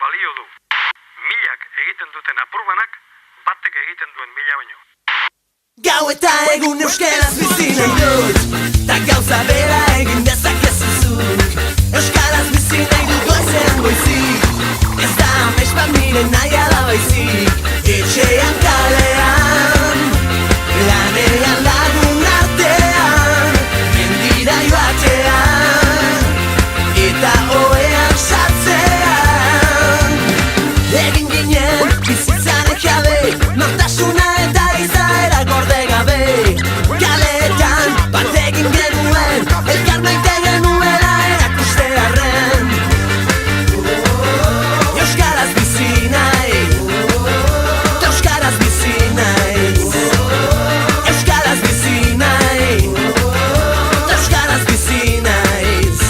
balio du. Milak egiten duten apurbanak, batek egiten duen mila baino. Gau eta egun euskaraz bizi nahi dut, ta gauza bera egin dezakezu zuk. Euskaraz bizi nahi dut goizean goizik, ez da amets bat nire nahia da baizik. Etxean kalean, lanean lagun artean, mendira joatean, eta oean sartzean. Egin ginen bizitzaren jabe, nortasuna eta izaera gorde gabe. Kaletan bat egin genuen, elkar maite genuela erakustearren. Euskaraz bizi nahi, euskaraz bizi naiz. Euskaraz bizi nahi, euskaraz bizi naiz.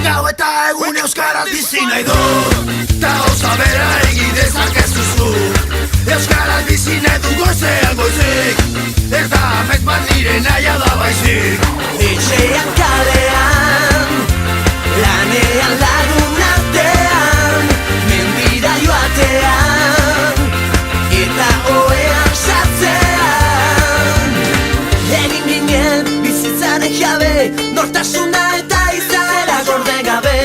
Gau eta egun euskaraz bizi nahi dut, ta gauza bera egin dezakezu zuk. Euskaraz bizi nahi du goizean goizik, ez da amets bat nire nahia da baizik. Etxean kalean, lanean lagun artean, mendira joatean, eta oean sartzean. Egin ginen bizitzaren jabe, nortasuna eta izaera gorde gabe.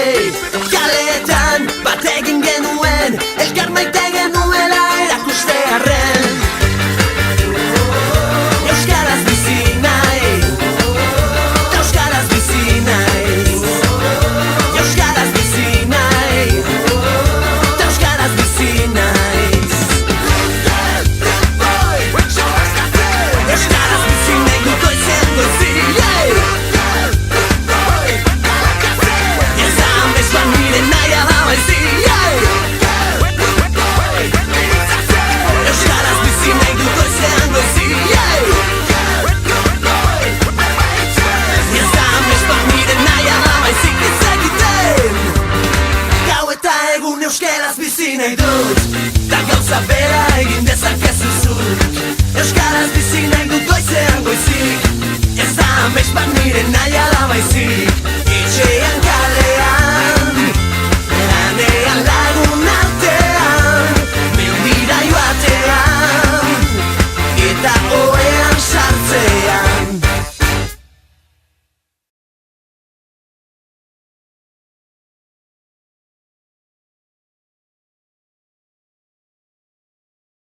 Kaletan bat egin genuen, elkar maite genuela erakustearren. Euskaraz bizi nahi, euskaraz bizi naiz. Euskaraz bizi nahi, euskaraz bizi naiz. Euskaraz bizi nahi dut goizean goizik. Ez da amets bat nire nahia da baizik. Euskaraz bizi nahi dut goizean goizik. Ez da amets bat nire nahia da baizik ez egiten. Gau eta egun euskaraz bizi nahi dut, ta gauza bera egin dezakezu zuk. Euskaraz bizi nahi dut goizean goizik, ez da amets bat nire nahia da baizik. Etxean kalean, lanean lagun artean, mendira joatean, eta